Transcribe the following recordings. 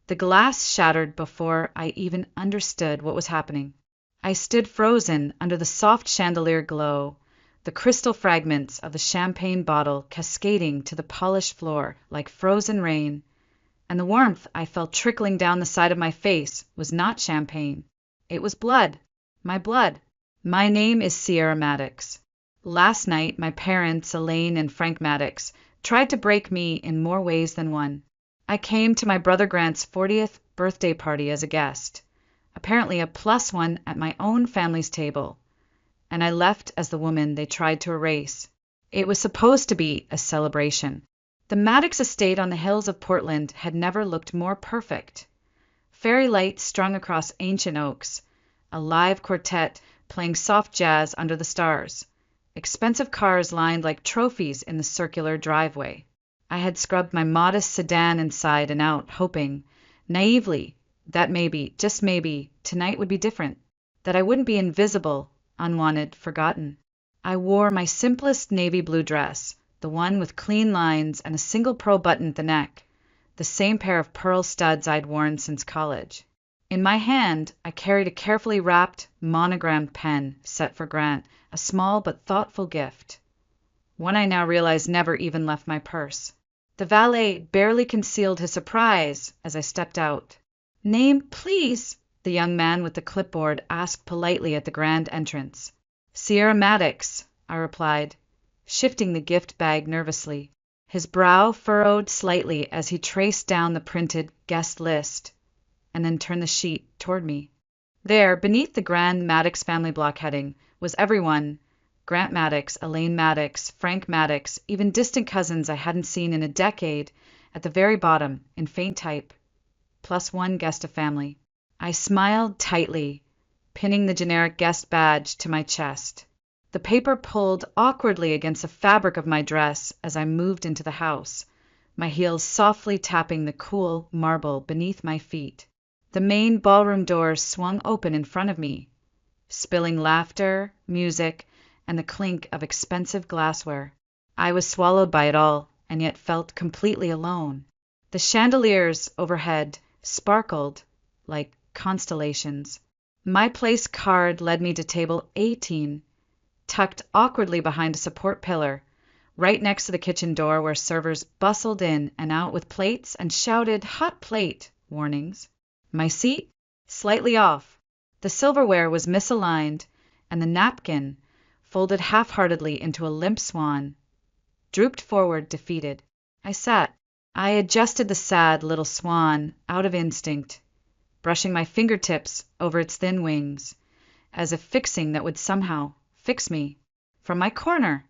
The glass shattered before I even understood what was happening. I stood frozen under the soft chandelier glow, the crystal fragments of the champagne bottle cascading to the polished floor like frozen rain, and the warmth I felt trickling down the side of my face was not champagne. It was blood. My blood. My name is Sierra Maddox. Last night, my parents, Elaine and Frank Maddox, tried to break me in more ways than one. I came to my brother Grant's 40th birthday party as a guest, apparently a +1 at my own family's table, and I left as the woman they tried to erase. It was supposed to be a celebration. The Maddox estate on the hills of Portland had never looked more perfect. Fairy lights strung across ancient oaks, a live quartet playing soft jazz under the stars, expensive cars lined like trophies in the circular driveway. I had scrubbed my modest sedan inside and out, hoping, naively, that maybe, just maybe, tonight would be different, that I wouldn't be invisible, unwanted, forgotten. I wore my simplest navy blue dress, the one with clean lines and a single pearl button at the neck, the same pair of pearl studs I'd worn since college. In my hand, I carried a carefully wrapped, monogrammed pen set for Grant, a small but thoughtful gift. One I now realized never even left my purse. The valet barely concealed his surprise as I stepped out. "Name, please?" the young man with the clipboard asked politely at the grand entrance. "Sierra Maddox," I replied, shifting the gift bag nervously. His brow furrowed slightly as he traced down the printed guest list, and then turned the sheet toward me. There, beneath the grand Maddox family block heading, was everyone: Grant Maddox, Elaine Maddox, Frank Maddox, even distant cousins I hadn't seen in a decade. At the very bottom, in faint type, +1 guest of family. I smiled tightly, pinning the generic guest badge to my chest. The paper pulled awkwardly against the fabric of my dress as I moved into the house, my heels softly tapping the cool marble beneath my feet. The main ballroom door swung open in front of me, spilling laughter, music, and the clink of expensive glassware. I was swallowed by it all, and yet felt completely alone. The chandeliers overhead sparkled like constellations. My place card led me to table 18, tucked awkwardly behind a support pillar, right next to the kitchen door where servers bustled in and out with plates and shouted "hot plate" warnings. My seat? Slightly off. The silverware was misaligned, and the napkin, folded half-heartedly into a limp swan, drooped forward, defeated. I sat. I adjusted the sad little swan out of instinct, brushing my fingertips over its thin wings, as if fixing that would somehow fix me. From my corner,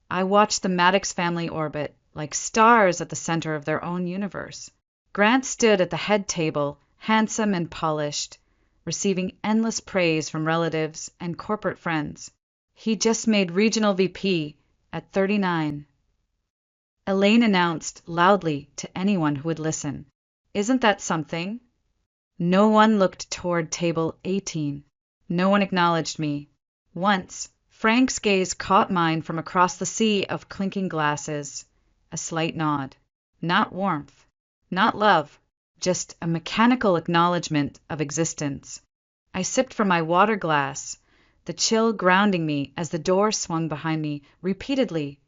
I watched the Maddox family orbit, like stars at the center of their own universe. Grant stood at the head table, handsome and polished, receiving endless praise from relatives and corporate friends. He just made regional VP at 39. Elaine announced loudly to anyone who would listen, "Isn't that something?" No one looked toward table 18. No one acknowledged me. Once, Frank's gaze caught mine from across the sea of clinking glasses. A slight nod. Not warmth. Not love. Just a mechanical acknowledgement of existence. I sipped from my water glass, the chill grounding me as the door swung behind me repeatedly,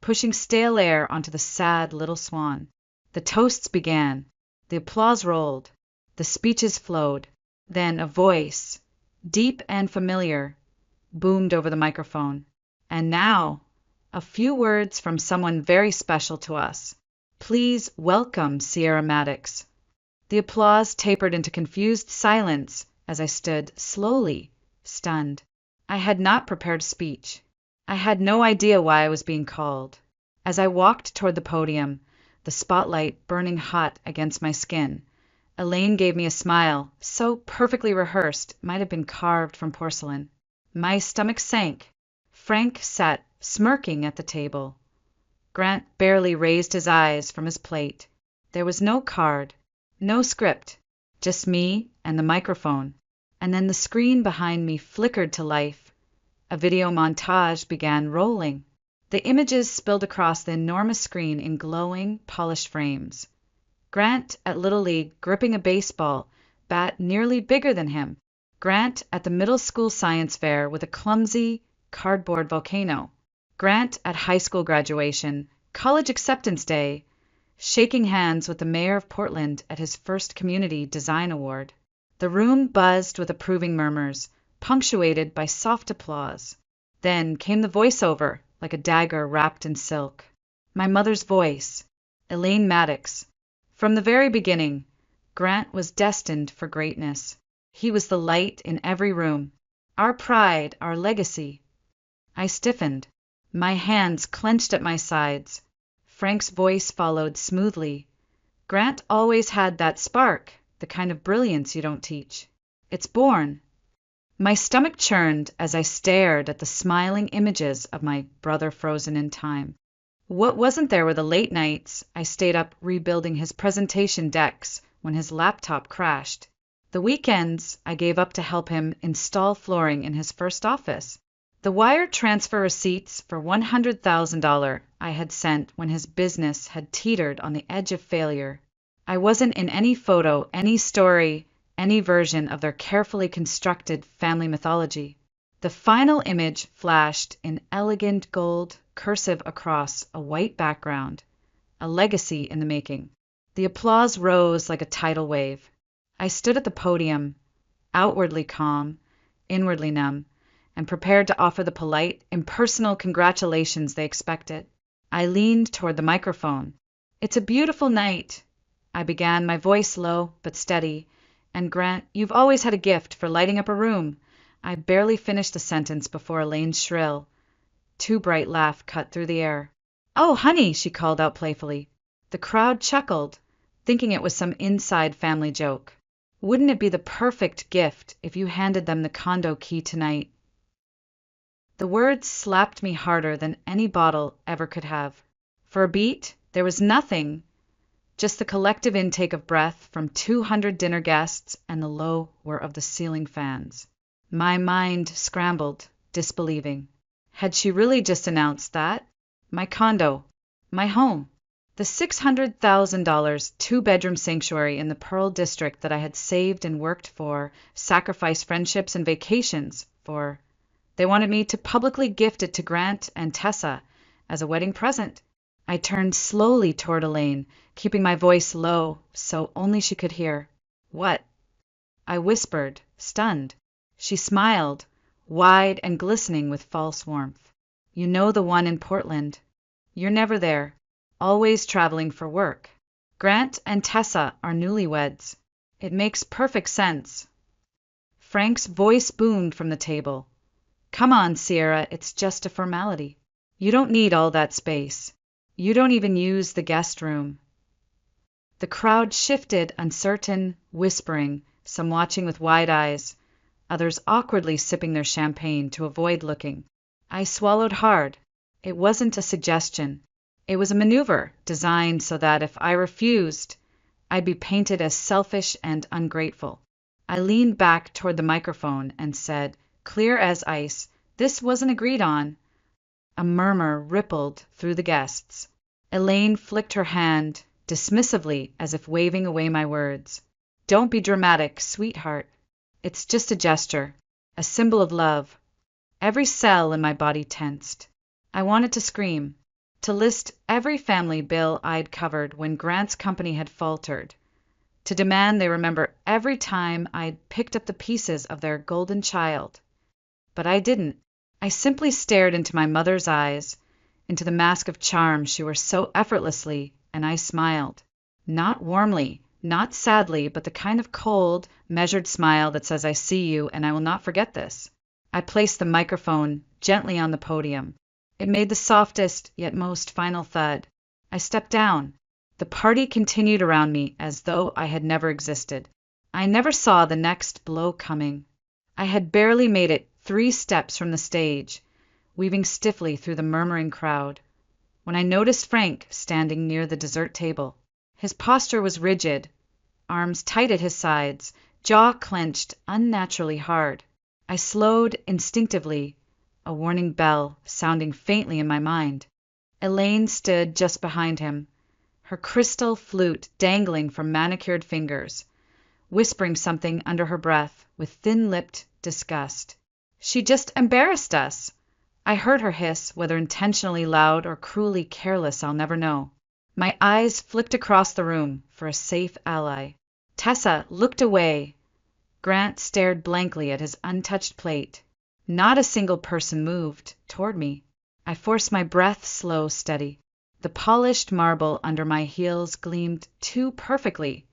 pushing stale air onto the sad little swan. The toasts began. The applause rolled. The speeches flowed. Then a voice, deep and familiar, boomed over the microphone. "And now, a few words from someone very special to us. Please welcome Sierra Maddox." The applause tapered into confused silence as I stood slowly, stunned. I had not prepared a speech. I had no idea why I was being called. As I walked toward the podium, the spotlight burning hot against my skin, Elaine gave me a smile, so perfectly rehearsed might have been carved from porcelain. My stomach sank. Frank sat smirking at the table. Grant barely raised his eyes from his plate. There was no card, no script, just me and the microphone. And then the screen behind me flickered to life. A video montage began rolling. The images spilled across the enormous screen in glowing, polished frames. Grant at Little League gripping a baseball bat nearly bigger than him. Grant at the middle school science fair with a clumsy cardboard volcano. Grant at high school graduation, college acceptance day, shaking hands with the mayor of Portland at his first community design award. The room buzzed with approving murmurs, punctuated by soft applause. Then came the voiceover, like a dagger wrapped in silk. My mother's voice, Elaine Maddox. From the very beginning, Grant was destined for greatness. He was the light in every room, our pride, our legacy. I stiffened, my hands clenched at my sides. Frank's voice followed smoothly. Grant always had that spark, the kind of brilliance you don't teach. It's born. My stomach churned as I stared at the smiling images of my brother frozen in time. What wasn't there were the late nights I stayed up rebuilding his presentation decks when his laptop crashed. The weekends I gave up to help him install flooring in his first office. The wire transfer receipts for $100,000 I had sent when his business had teetered on the edge of failure. I wasn't in any photo, any story, any version of their carefully constructed family mythology. The final image flashed in elegant gold, cursive across a white background, a legacy in the making. The applause rose like a tidal wave. I stood at the podium, outwardly calm, inwardly numb, and prepared to offer the polite, impersonal congratulations they expected. I leaned toward the microphone. "It's a beautiful night," I began, my voice low but steady. "And Grant, you've always had a gift for lighting up a room." I barely finished the sentence before Elaine's shrill, too bright laugh cut through the air. "Oh, honey," she called out playfully. The crowd chuckled, thinking it was some inside family joke. "Wouldn't it be the perfect gift if you handed them the condo key tonight?" The words slapped me harder than any bottle ever could have. For a beat, there was nothing, just the collective intake of breath from 200 dinner guests and the low whir of the ceiling fans. My mind scrambled, disbelieving. Had she really just announced that? My condo, my home, the $600,000 two-bedroom sanctuary in the Pearl District that I had saved and worked for, sacrificed friendships and vacations for. They wanted me to publicly gift it to Grant and Tessa as a wedding present. I turned slowly toward Elaine, keeping my voice low so only she could hear. "What?" I whispered, stunned. She smiled, wide and glistening with false warmth. "You know the one in Portland. You're never there, always traveling for work. Grant and Tessa are newlyweds. It makes perfect sense." Frank's voice boomed from the table. "Come on, Sierra, it's just a formality. You don't need all that space. You don't even use the guest room." The crowd shifted, uncertain, whispering, some watching with wide eyes, others awkwardly sipping their champagne to avoid looking. I swallowed hard. It wasn't a suggestion. It was a maneuver designed so that if I refused, I'd be painted as selfish and ungrateful. I leaned back toward the microphone and said, clear as ice, "This wasn't agreed on." A murmur rippled through the guests. Elaine flicked her hand, dismissively, as if waving away my words. "Don't be dramatic, sweetheart. It's just a gesture, a symbol of love." Every cell in my body tensed. I wanted to scream, to list every family bill I'd covered when Grant's company had faltered, to demand they remember every time I'd picked up the pieces of their golden child. But I didn't. I simply stared into my mother's eyes, into the mask of charm she wore so effortlessly, and I smiled. Not warmly, not sadly, but the kind of cold, measured smile that says, "I see you, and I will not forget this." I placed the microphone gently on the podium. It made the softest, yet most final thud. I stepped down. The party continued around me as though I had never existed. I never saw the next blow coming. I had barely made it 3 steps from the stage, weaving stiffly through the murmuring crowd, when I noticed Frank standing near the dessert table. His posture was rigid, arms tight at his sides, jaw clenched unnaturally hard. I slowed instinctively, a warning bell sounding faintly in my mind. Elaine stood just behind him, her crystal flute dangling from manicured fingers, whispering something under her breath with thin-lipped disgust. "She just embarrassed us!" I heard her hiss, whether intentionally loud or cruelly careless I'll never know. My eyes flicked across the room for a safe ally. Tessa looked away. Grant stared blankly at his untouched plate. Not a single person moved toward me. I forced my breath slow, steady. The polished marble under my heels gleamed too perfectly,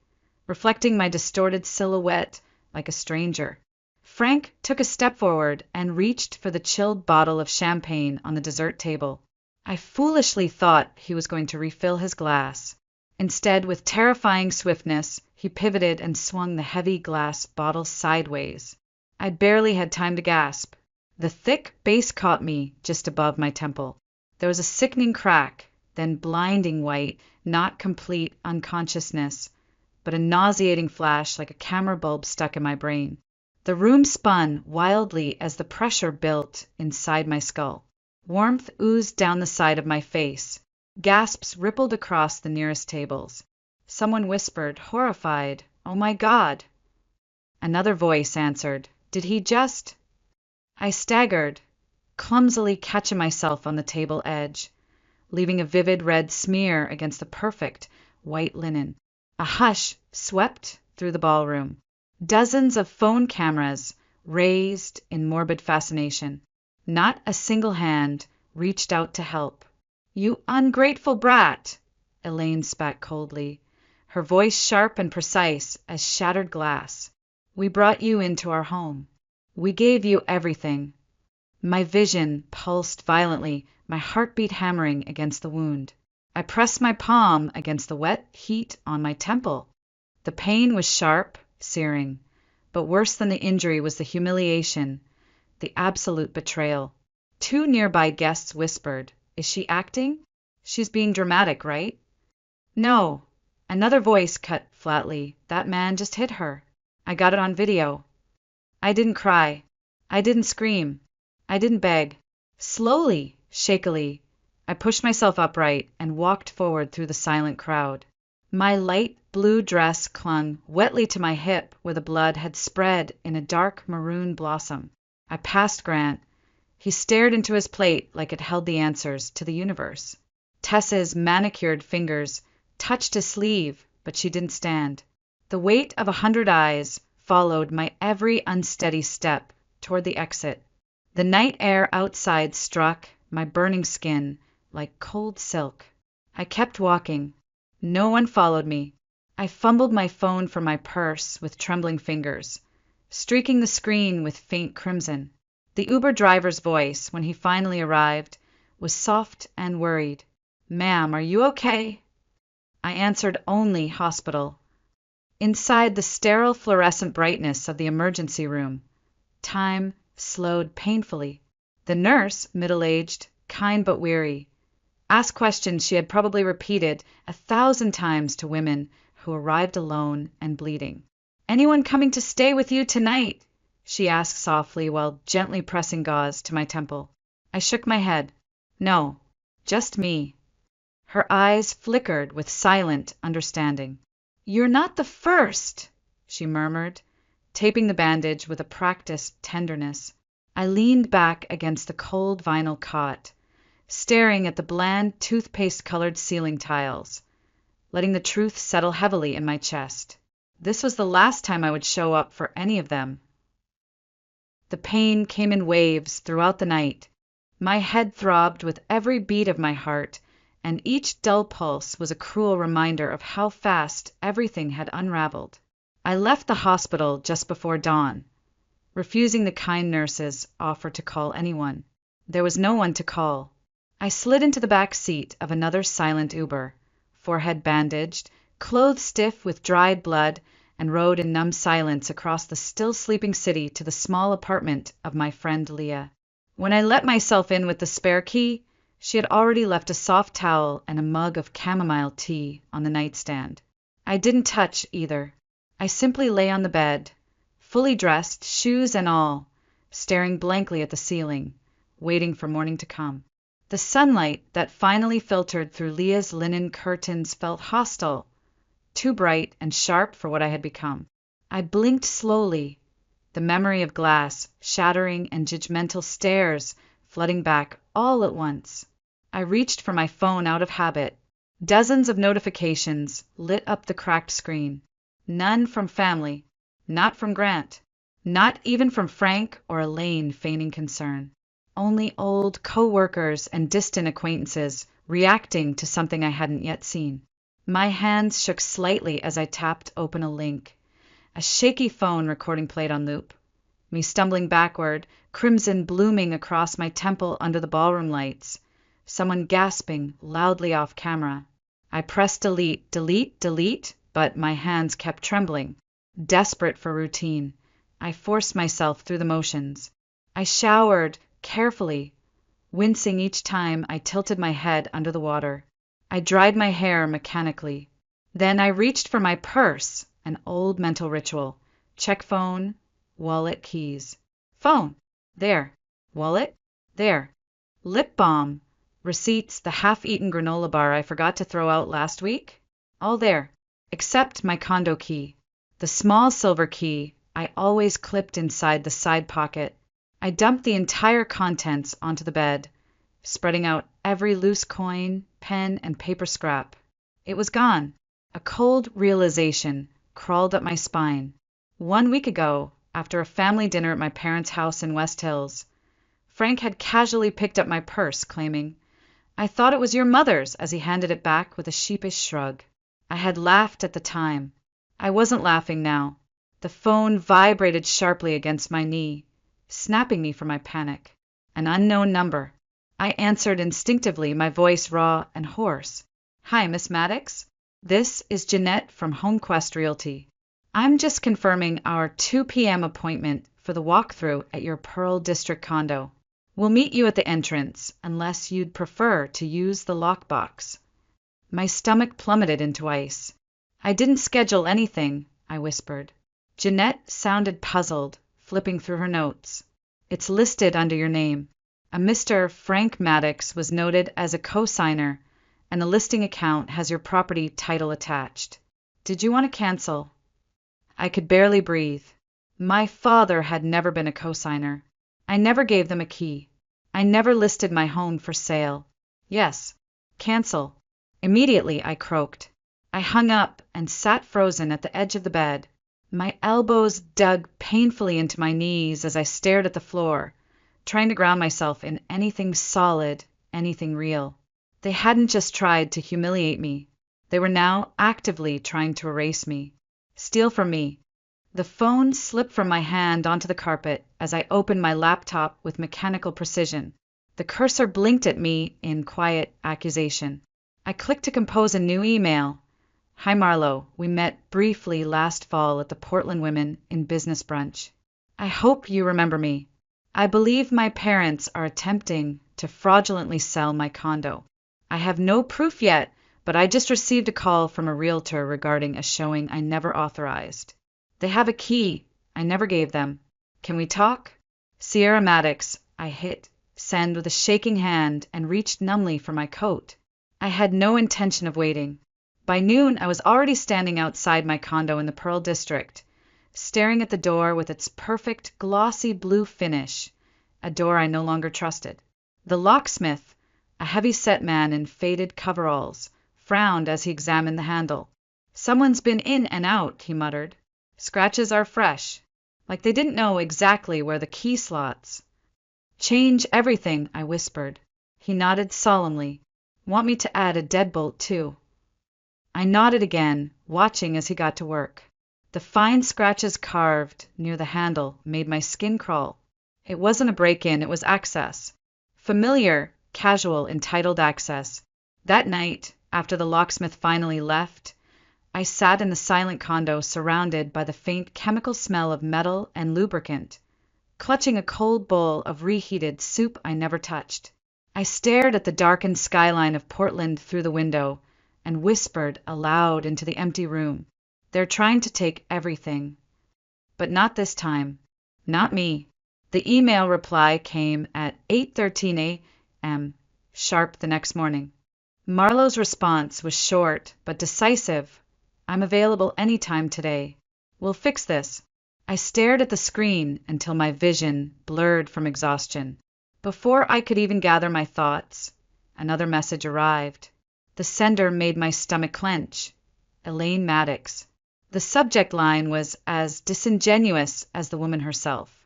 reflecting my distorted silhouette like a stranger. Frank took a step forward and reached for the chilled bottle of champagne on the dessert table. I foolishly thought he was going to refill his glass. Instead, with terrifying swiftness, he pivoted and swung the heavy glass bottle sideways. I barely had time to gasp. The thick base caught me just above my temple. There was a sickening crack, then blinding white, not complete unconsciousness, but a nauseating flash like a camera bulb stuck in my brain. The room spun wildly as the pressure built inside my skull. Warmth oozed down the side of my face. Gasps rippled across the nearest tables. Someone whispered, horrified, "Oh my God!" Another voice answered, "Did he just—" I staggered, clumsily catching myself on the table edge, leaving a vivid red smear against the perfect white linen. A hush swept through the ballroom. Dozens of phone cameras raised in morbid fascination. Not a single hand reached out to help. "You ungrateful brat!" Elaine spat coldly, her voice sharp and precise as shattered glass. "We brought you into our home. We gave you everything." My vision pulsed violently, my heartbeat hammering against the wound. I pressed my palm against the wet heat on my temple. The pain was sharp, searing, but worse than the injury was the humiliation, the absolute betrayal. Two nearby guests whispered, "Is she acting? She's being dramatic, right?" "No." Another voice cut flatly, "That man just hit her. I got it on video." I didn't cry. I didn't scream. I didn't beg. Slowly, shakily, I pushed myself upright and walked forward through the silent crowd. My light blue dress clung wetly to my hip where the blood had spread in a dark maroon blossom. I passed Grant. He stared into his plate like it held the answers to the universe. Tessa's manicured fingers touched his sleeve, but she didn't stand. The weight of 100 eyes followed my every unsteady step toward the exit. The night air outside struck my burning skin like cold silk. I kept walking. No one followed me. I fumbled my phone from my purse with trembling fingers, streaking the screen with faint crimson. The Uber driver's voice, when he finally arrived, was soft and worried. "Ma'am, are you okay?" I answered only hospital. Inside the sterile fluorescent brightness of the emergency room, time slowed painfully. The nurse, middle-aged, kind but weary, asked questions she had probably repeated 1,000 times to women who arrived alone and bleeding. "Anyone coming to stay with you tonight?" she asked softly while gently pressing gauze to my temple. I shook my head. "No, just me." Her eyes flickered with silent understanding. "You're not the first," she murmured, taping the bandage with a practiced tenderness. I leaned back against the cold vinyl cot, staring at the bland toothpaste-colored ceiling tiles, letting the truth settle heavily in my chest. This was the last time I would show up for any of them. The pain came in waves throughout the night. My head throbbed with every beat of my heart, and each dull pulse was a cruel reminder of how fast everything had unraveled. I left the hospital just before dawn, refusing the kind nurse's offer to call anyone. There was no one to call. I slid into the back seat of another silent Uber, forehead bandaged, clothes stiff with dried blood, and rode in numb silence across the still-sleeping city to the small apartment of my friend Leah. When I let myself in with the spare key, she had already left a soft towel and a mug of chamomile tea on the nightstand. I didn't touch either. I simply lay on the bed, fully dressed, shoes and all, staring blankly at the ceiling, waiting for morning to come. The sunlight that finally filtered through Leah's linen curtains felt hostile, too bright and sharp for what I had become. I blinked slowly, the memory of glass, shattering, and judgmental stares flooding back all at once. I reached for my phone out of habit. Dozens of notifications lit up the cracked screen. None from family, not from Grant, not even from Frank or Elaine feigning concern. Only old co-workers and distant acquaintances reacting to something I hadn't yet seen. My hands shook slightly as I tapped open a link. A shaky phone recording played on loop. Me stumbling backward, crimson blooming across my temple under the ballroom lights. Someone gasping loudly off camera. I pressed delete, delete, delete, but my hands kept trembling. Desperate for routine, I forced myself through the motions. I showered carefully, wincing each time I tilted my head under the water. I dried my hair mechanically. Then I reached for my purse, an old mental ritual. Check phone, wallet, keys. Phone. There. Wallet. There. Lip balm. Receipts, the half-eaten granola bar I forgot to throw out last week. All there. Except my condo key. The small silver key I always clipped inside the side pocket. I dumped the entire contents onto the bed, spreading out every loose coin, pen, and paper scrap. It was gone. A cold realization crawled up my spine. 1 week ago, after a family dinner at my parents' house in West Hills, Frank had casually picked up my purse, claiming, "I thought it was your mother's," as he handed it back with a sheepish shrug. I had laughed at the time. I wasn't laughing now. The phone vibrated sharply against my knee, snapping me from my panic. An unknown number. I answered instinctively, my voice raw and hoarse. "Hi, Miss Maddox. This is Jeanette from HomeQuest Realty. I'm just confirming our 2 p.m. appointment for the walkthrough at your Pearl District condo. We'll meet you at the entrance, unless you'd prefer to use the lockbox." My stomach plummeted into ice. "I didn't schedule anything," I whispered. Jeanette sounded puzzled, flipping through her notes. "It's listed under your name. A Mr. Frank Maddox was noted as a co-signer, and the listing account has your property title attached. Did you want to cancel?" I could barely breathe. My father had never been a co-signer. I never gave them a key. I never listed my home for sale. Yes, cancel. Immediately, I croaked. I hung up and sat frozen at the edge of the bed. My elbows dug painfully into my knees as I stared at the floor, trying to ground myself in anything solid, anything real. They hadn't just tried to humiliate me. They were now actively trying to erase me, steal from me. The phone slipped from my hand onto the carpet as I opened my laptop with mechanical precision. The cursor blinked at me in quiet accusation. I clicked to compose a new email. "Hi Marlo, we met briefly last fall at the Portland Women in Business Brunch. I hope you remember me. I believe my parents are attempting to fraudulently sell my condo. I have no proof yet, but I just received a call from a realtor regarding a showing I never authorized. They have a key I never gave them. Can we talk? Sierra Maddox." I hit send with a shaking hand and reached numbly for my coat. I had no intention of waiting. By noon, I was already standing outside my condo in the Pearl District, staring at the door with its perfect glossy blue finish, a door I no longer trusted. The locksmith, a heavy-set man in faded coveralls, frowned as he examined the handle. "Someone's been in and out," he muttered. "Scratches are fresh." Like they didn't know exactly where the key slots. "Change everything," I whispered. He nodded solemnly. "Want me to add a deadbolt, too?" I nodded again, watching as he got to work. The fine scratches carved near the handle made my skin crawl. It wasn't a break-in, it was access. Familiar, casual, entitled access. That night, after the locksmith finally left, I sat in the silent condo surrounded by the faint chemical smell of metal and lubricant, clutching a cold bowl of reheated soup I never touched. I stared at the darkened skyline of Portland through the window and whispered aloud into the empty room. "They're trying to take everything. But not this time. Not me." The email reply came at 8:13 a.m. sharp the next morning. Marlowe's response was short but decisive. I'm available anytime today. We'll fix this. I stared at the screen until my vision blurred from exhaustion. Before I could even gather my thoughts, another message arrived. The sender made my stomach clench. Elaine Maddox. The subject line was as disingenuous as the woman herself.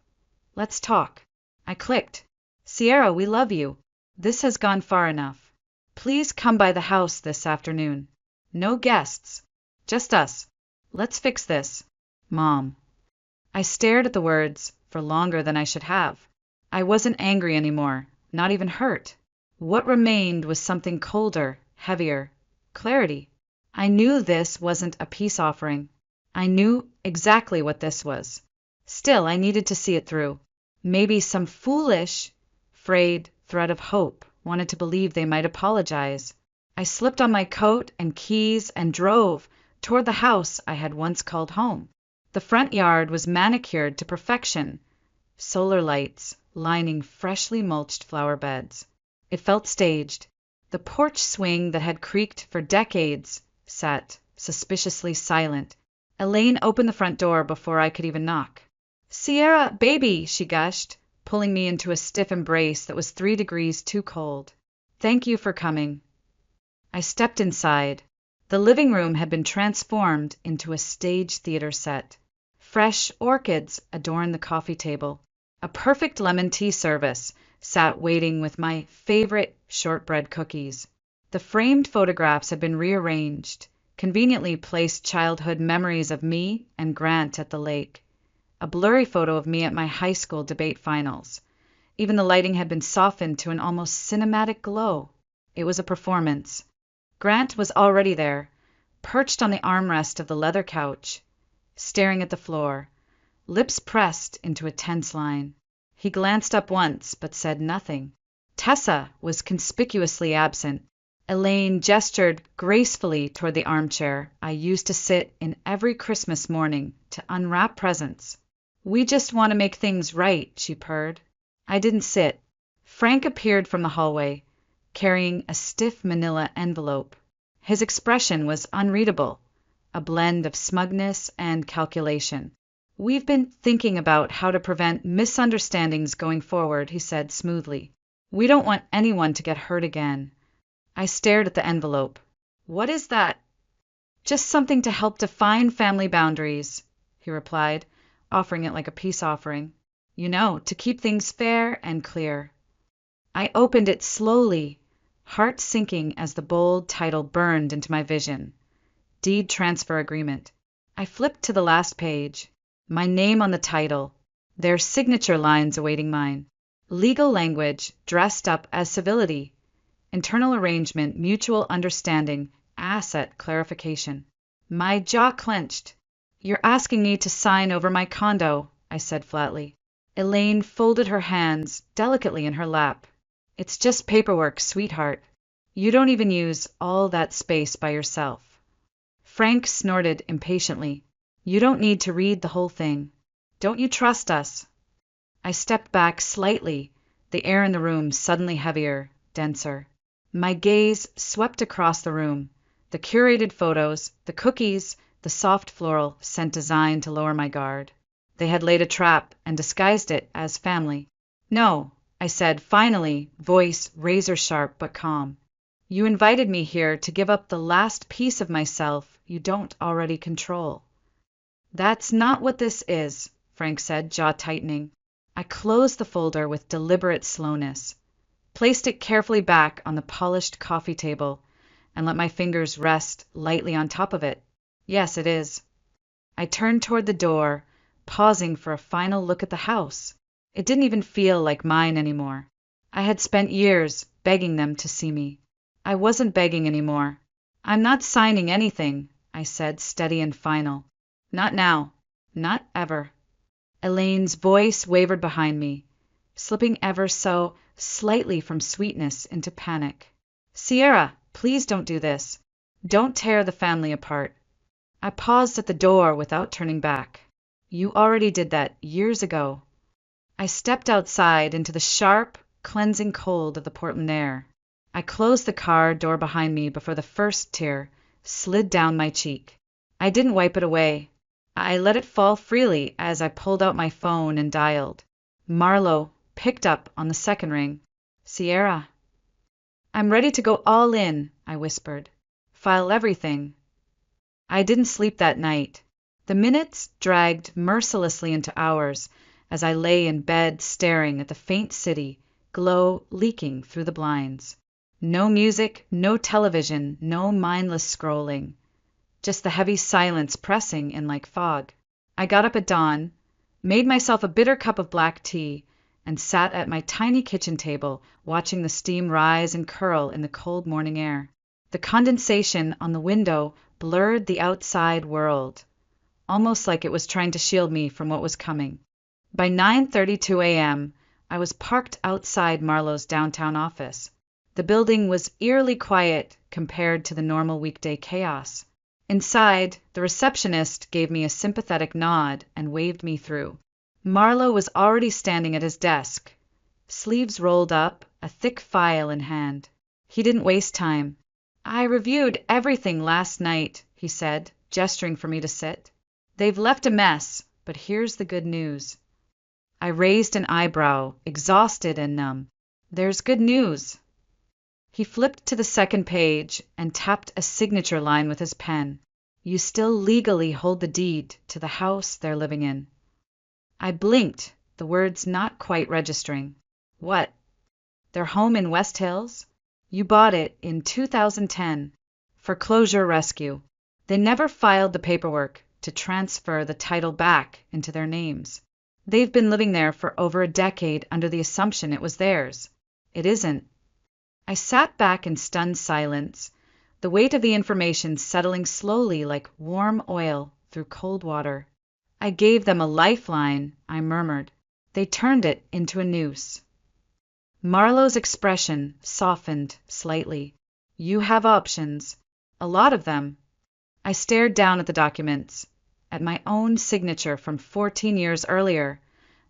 Let's talk. I clicked. Sierra, we love you. This has gone far enough. Please come by the house this afternoon. No guests. Just us. Let's fix this. Mom. I stared at the words for longer than I should have. I wasn't angry anymore, not even hurt. What remained was something colder, heavier. Clarity. I knew this wasn't a peace offering. I knew exactly what this was. Still, I needed to see it through. Maybe some foolish, frayed thread of hope wanted to believe they might apologize. I slipped on my coat and keys and drove toward the house I had once called home. The front yard was manicured to perfection, solar lights lining freshly mulched flower beds. It felt staged. The porch swing that had creaked for decades sat suspiciously silent. Elaine opened the front door before I could even knock. Sierra, baby, she gushed, pulling me into a stiff embrace that was 3 degrees too cold. Thank you for coming. I stepped inside. The living room had been transformed into a stage theater set. Fresh orchids adorned the coffee table. A perfect lemon tea service sat waiting with my favorite shortbread cookies. The framed photographs had been rearranged, conveniently placed childhood memories of me and Grant at the lake. A blurry photo of me at my high school debate finals. Even the lighting had been softened to an almost cinematic glow. It was a performance. Grant was already there, perched on the armrest of the leather couch, staring at the floor, lips pressed into a tense line. He glanced up once, but said nothing. Tessa was conspicuously absent. Elaine gestured gracefully toward the armchair I used to sit in every Christmas morning to unwrap presents. We just want to make things right, she purred. I didn't sit. Frank appeared from the hallway, carrying a stiff manila envelope. His expression was unreadable, a blend of smugness and calculation. We've been thinking about how to prevent misunderstandings going forward, he said smoothly. We don't want anyone to get hurt again. I stared at the envelope. What is that? Just something to help define family boundaries, he replied, offering it like a peace offering. You know, to keep things fair and clear. I opened it slowly, heart sinking as the bold title burned into my vision. Deed transfer agreement. I flipped to the last page. My name on the title. Their signature lines awaiting mine. Legal language dressed up as civility. Internal arrangement, mutual understanding, asset clarification. My jaw clenched. You're asking me to sign over my condo, I said flatly. Elaine folded her hands delicately in her lap. It's just paperwork, sweetheart. You don't even use all that space by yourself. Frank snorted impatiently. You don't need to read the whole thing. Don't you trust us? I stepped back slightly, the air in the room suddenly heavier, denser. My gaze swept across the room. The curated photos, the cookies, the soft floral scent designed to lower my guard. They had laid a trap and disguised it as family. No, I said finally, voice razor-sharp but calm. You invited me here to give up the last piece of myself you don't already control. That's not what this is, Frank said, jaw tightening. I closed the folder with deliberate slowness, placed it carefully back on the polished coffee table, and let my fingers rest lightly on top of it. Yes, it is. I turned toward the door, pausing for a final look at the house. It didn't even feel like mine anymore. I had spent years begging them to see me. I wasn't begging anymore. I'm not signing anything, I said, steady and final. Not now. Not ever. Elaine's voice wavered behind me, slipping ever so slightly from sweetness into panic. Sierra, please don't do this. Don't tear the family apart. I paused at the door without turning back. You already did that years ago. I stepped outside into the sharp, cleansing cold of the Portland air. I closed the car door behind me before the first tear slid down my cheek. I didn't wipe it away. I let it fall freely as I pulled out my phone and dialed. Marlo picked up on the second ring. Sierra. I'm ready to go all in, I whispered. File everything. I didn't sleep that night. The minutes dragged mercilessly into hours as I lay in bed staring at the faint city glow leaking through the blinds. No music, no television, no mindless scrolling. Just the heavy silence pressing in like fog. I got up at dawn, made myself a bitter cup of black tea, and sat at my tiny kitchen table watching the steam rise and curl in the cold morning air. The condensation on the window blurred the outside world, almost like it was trying to shield me from what was coming. By 9:32 a.m., I was parked outside Marlo's downtown office. The building was eerily quiet compared to the normal weekday chaos. Inside, the receptionist gave me a sympathetic nod and waved me through. Marlo was already standing at his desk, sleeves rolled up, a thick file in hand. He didn't waste time. I reviewed everything last night, he said, gesturing for me to sit. They've left a mess, but here's the good news. I raised an eyebrow, exhausted and numb. There's good news. He flipped to the second page and tapped a signature line with his pen. You still legally hold the deed to the house they're living in. I blinked, the words not quite registering. What? Their home in West Hills? You bought it in 2010. Foreclosure rescue. They never filed the paperwork to transfer the title back into their names. They've been living there for over a decade under the assumption it was theirs. It isn't. I sat back in stunned silence, the weight of the information settling slowly like warm oil through cold water. I gave them a lifeline, I murmured. They turned it into a noose. Marlo's expression softened slightly. You have options. A lot of them. I stared down at the documents, at my own signature from 14 years earlier,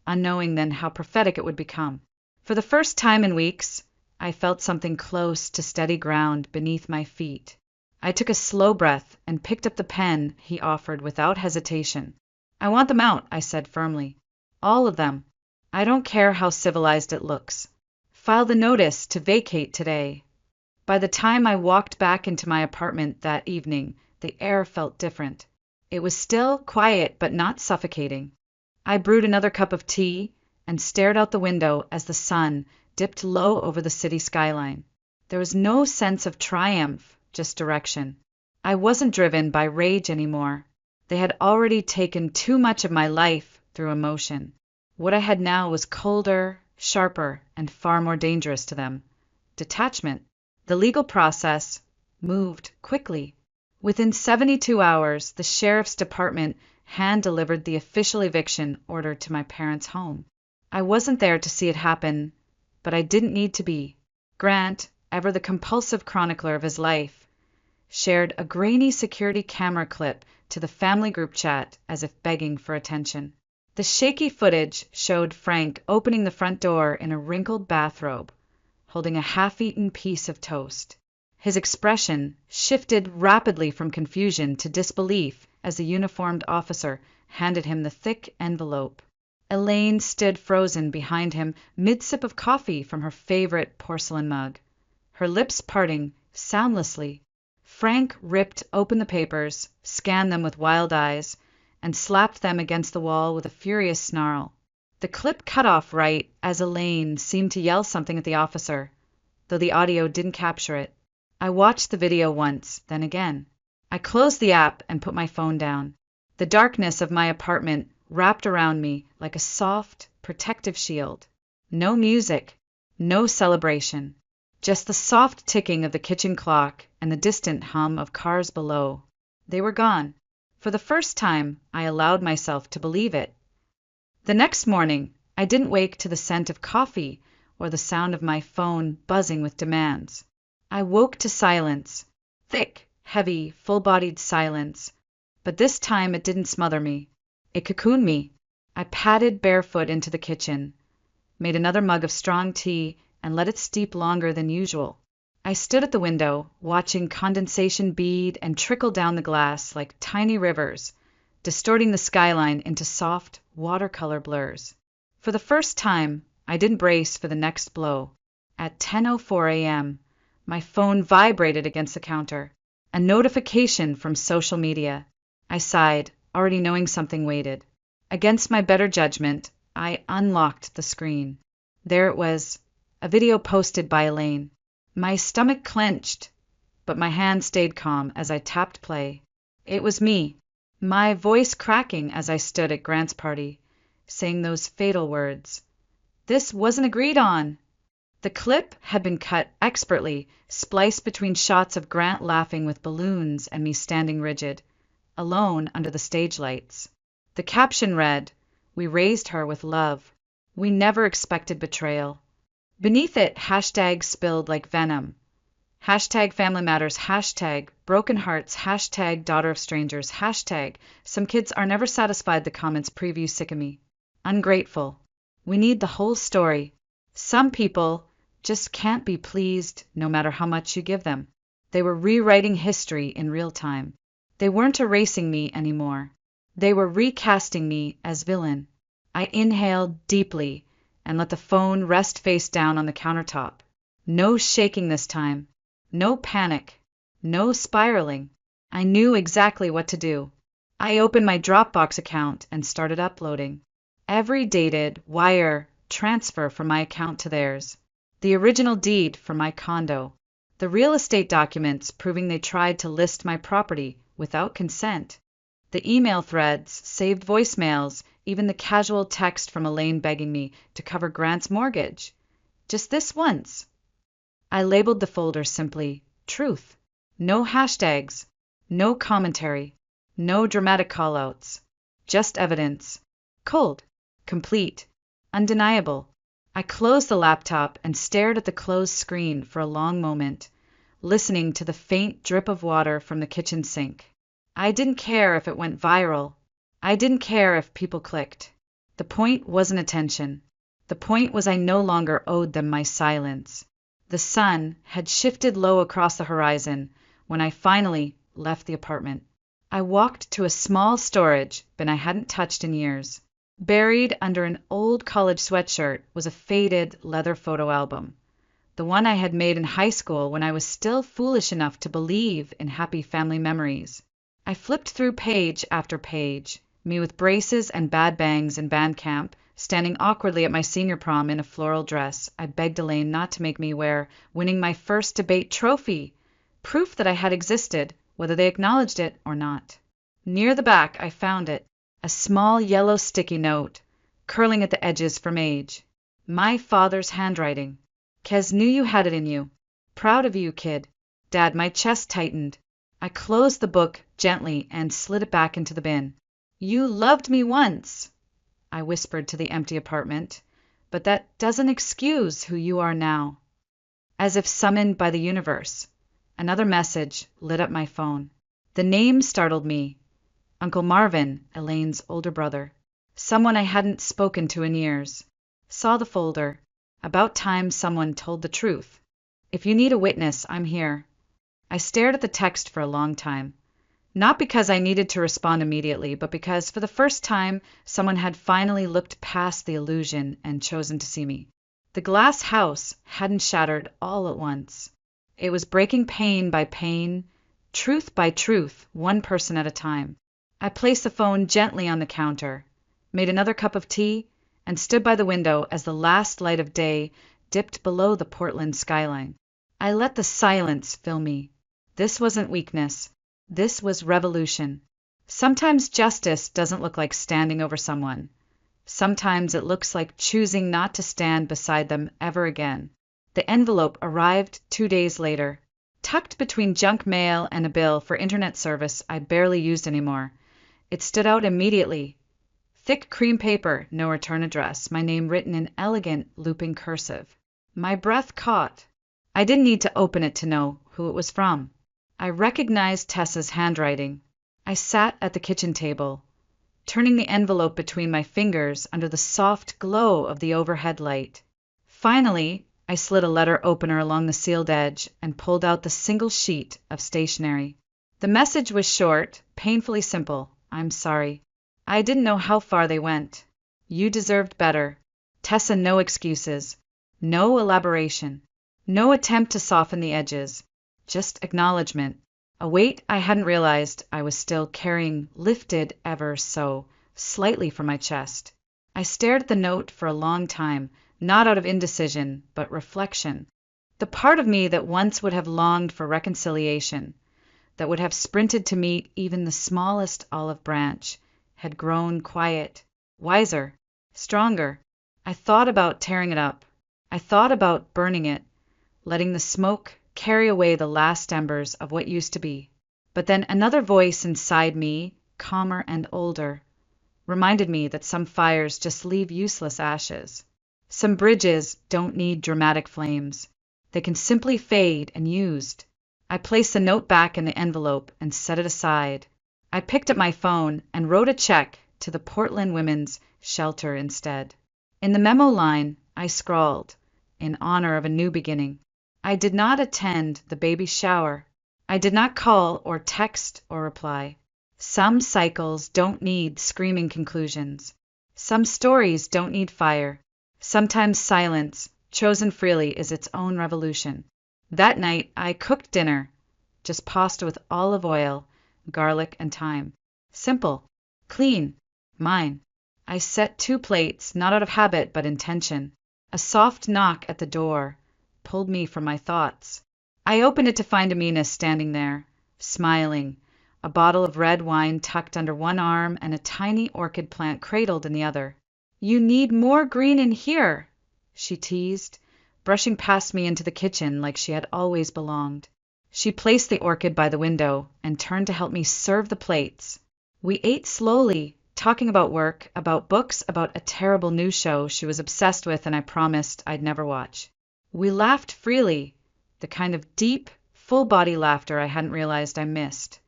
unknowing then how prophetic it would become. For the first time in weeks, I felt something close to steady ground beneath my feet. I took a slow breath and picked up the pen he offered without hesitation. I want them out, I said firmly. All of them. I don't care how civilized it looks. File the notice to vacate today. By the time I walked back into my apartment that evening, the air felt different. It was still quiet but not suffocating. I brewed another cup of tea and stared out the window as the sun dipped low over the city skyline. There was no sense of triumph, just direction. I wasn't driven by rage anymore. They had already taken too much of my life through emotion. What I had now was colder, sharper, and far more dangerous to them. Detachment. The legal process moved quickly. Within 72 hours, the sheriff's department hand-delivered the official eviction order to my parents' home. I wasn't there to see it happen, but I didn't need to be. Grant, ever the compulsive chronicler of his life, shared a grainy security camera clip to the family group chat as if begging for attention. The shaky footage showed Frank opening the front door in a wrinkled bathrobe, holding a half-eaten piece of toast. His expression shifted rapidly from confusion to disbelief as the uniformed officer handed him the thick envelope. Elaine stood frozen behind him, mid-sip of coffee from her favorite porcelain mug, her lips parting soundlessly. Frank ripped open the papers, scanned them with wild eyes, and slapped them against the wall with a furious snarl. The clip cut off right as Elaine seemed to yell something at the officer, though the audio didn't capture it. I watched the video once, then again. I closed the app and put my phone down. The darkness of my apartment wrapped around me like a soft, protective shield. No music, no celebration, just the soft ticking of the kitchen clock and the distant hum of cars below. They were gone. For the first time, I allowed myself to believe it. The next morning, I didn't wake to the scent of coffee or the sound of my phone buzzing with demands. I woke to silence, thick, heavy, full-bodied silence, but this time it didn't smother me. It cocooned me. I padded barefoot into the kitchen, made another mug of strong tea, and let it steep longer than usual. I stood at the window, watching condensation bead and trickle down the glass like tiny rivers, distorting the skyline into soft, watercolor blurs. For the first time, I didn't brace for the next blow. At 10:04 a.m., my phone vibrated against the counter. A notification from social media. I sighed, already knowing something waited. Against my better judgment, I unlocked the screen. There it was, a video posted by Elaine. My stomach clenched, but my hand stayed calm as I tapped play. It was me, my voice cracking as I stood at Grant's party, saying those fatal words. This wasn't agreed on. The clip had been cut expertly, spliced between shots of Grant laughing with balloons and me standing rigid, alone under the stage lights. The caption read, "We raised her with love. We never expected betrayal." Beneath it, hashtag spilled like venom. Hashtag family matters, hashtag broken hearts, hashtag daughter of strangers, hashtag some kids are never satisfied. The comments preview sick of me. Ungrateful. We need the whole story. Some people just can't be pleased no matter how much you give them. They were rewriting history in real time. They weren't erasing me anymore. They were recasting me as villain. I inhaled deeply and let the phone rest face down on the countertop. No shaking this time. No panic. No spiraling. I knew exactly what to do. I opened my Dropbox account and started uploading. Every dated wire transfer from my account to theirs. The original deed for my condo. The real estate documents proving they tried to list my property without consent. The email threads, saved voicemails, even the casual text from Elaine begging me to cover Grant's mortgage. Just this once. I labeled the folder simply Truth. No hashtags, no commentary, no dramatic callouts. Just evidence. Cold, complete, undeniable. I closed the laptop and stared at the closed screen for a long moment, listening to the faint drip of water from the kitchen sink. I didn't care if it went viral. I didn't care if people clicked. The point wasn't attention. The point was I no longer owed them my silence. The sun had shifted low across the horizon when I finally left the apartment. I walked to a small storage bin I hadn't touched in years. Buried under an old college sweatshirt was a faded leather photo album, the one I had made in high school when I was still foolish enough to believe in happy family memories. I flipped through page after page, me with braces and bad bangs in band camp, standing awkwardly at my senior prom in a floral dress I begged Elaine not to make me wear, winning my first debate trophy, proof that I had existed, whether they acknowledged it or not. Near the back I found it, a small yellow sticky note, curling at the edges from age. My father's handwriting. Kez knew you had it in you. Proud of you, kid. Dad, my chest tightened. I closed the book gently and slid it back into the bin. You loved me once, I whispered to the empty apartment, but that doesn't excuse who you are now. As if summoned by the universe, another message lit up my phone. The name startled me. Uncle Marvin, Elaine's older brother. Someone I hadn't spoken to in years. Saw the folder. About time someone told the truth. If you need a witness, I'm here. I stared at the text for a long time. Not because I needed to respond immediately, but because for the first time someone had finally looked past the illusion and chosen to see me. The glass house hadn't shattered all at once. It was breaking pane by pane, truth by truth, one person at a time. I placed the phone gently on the counter, made another cup of tea, and stood by the window as the last light of day dipped below the Portland skyline. I let the silence fill me. This wasn't weakness. This was revolution. Sometimes justice doesn't look like standing over someone. Sometimes it looks like choosing not to stand beside them ever again. The envelope arrived 2 days later, tucked between junk mail and a bill for internet service I barely used anymore. It stood out immediately. Thick cream paper, no return address, my name written in elegant, looping cursive. My breath caught. I didn't need to open it to know who it was from. I recognized Tessa's handwriting. I sat at the kitchen table, turning the envelope between my fingers under the soft glow of the overhead light. Finally, I slid a letter opener along the sealed edge and pulled out the single sheet of stationery. The message was short, painfully simple. I'm sorry. I didn't know how far they went. You deserved better. Tessa, no excuses. No elaboration. No attempt to soften the edges. Just acknowledgement. A weight I hadn't realized I was still carrying lifted ever so slightly from my chest. I stared at the note for a long time, not out of indecision, but reflection. The part of me that once would have longed for reconciliation, that would have sprinted to meet even the smallest olive branch, had grown quiet, wiser, stronger. I thought about tearing it up. I thought about burning it, letting the smoke carry away the last embers of what used to be. But then another voice inside me, calmer and older, reminded me that some fires just leave useless ashes. Some bridges don't need dramatic flames. They can simply fade unused. I placed the note back in the envelope and set it aside. I picked up my phone and wrote a check to the Portland Women's Shelter instead. In the memo line, I scrawled, in honor of a new beginning. I did not attend the baby shower. I did not call or text or reply. Some cycles don't need screaming conclusions. Some stories don't need fire. Sometimes silence, chosen freely, is its own revolution. That night, I cooked dinner, just pasta with olive oil, garlic, and thyme. Simple, clean, mine. I set 2 plates, not out of habit but intention. A soft knock at the door pulled me from my thoughts. I opened it to find Amina standing there, smiling, a bottle of red wine tucked under one arm and a tiny orchid plant cradled in the other. "You need more green in here," she teased, brushing past me into the kitchen like she had always belonged. She placed the orchid by the window and turned to help me serve the plates. We ate slowly, talking about work, about books, about a terrible news show she was obsessed with and I promised I'd never watch. We laughed freely, the kind of deep, full-body laughter I hadn't realized I missed.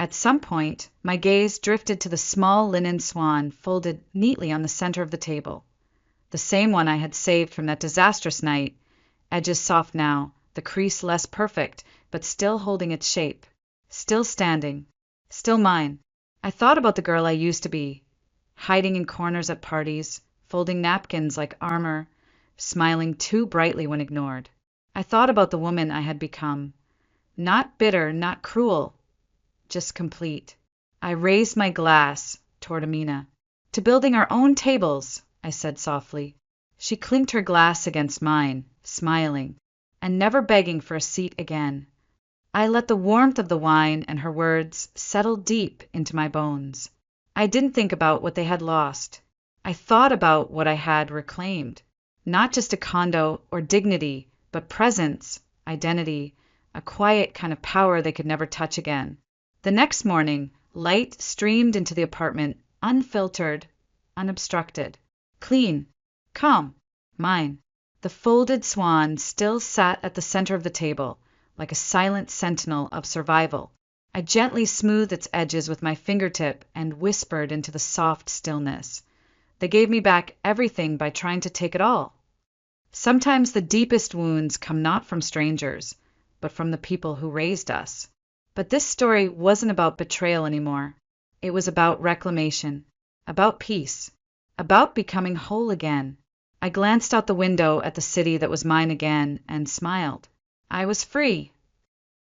At some point, my gaze drifted to the small linen swan folded neatly on the center of the table. The same one I had saved from that disastrous night, edges soft now, the crease less perfect, but still holding its shape, still standing, still mine. I thought about the girl I used to be, hiding in corners at parties, folding napkins like armor, smiling too brightly when ignored. I thought about the woman I had become. Not bitter, not cruel, just complete. I raised my glass toward Amina. "To building our own tables," I said softly. She clinked her glass against mine, smiling, and never begging for a seat again. I let the warmth of the wine and her words settle deep into my bones. I didn't think about what they had lost. I thought about what I had reclaimed. Not just a condo or dignity, but presence, identity, a quiet kind of power they could never touch again. The next morning, light streamed into the apartment, unfiltered, unobstructed, clean, calm, mine. The folded swan still sat at the center of the table, like a silent sentinel of survival. I gently smoothed its edges with my fingertip and whispered into the soft stillness. They gave me back everything by trying to take it all. Sometimes the deepest wounds come not from strangers, but from the people who raised us. But this story wasn't about betrayal anymore. It was about reclamation, about peace, about becoming whole again. I glanced out the window at the city that was mine again and smiled. I was free,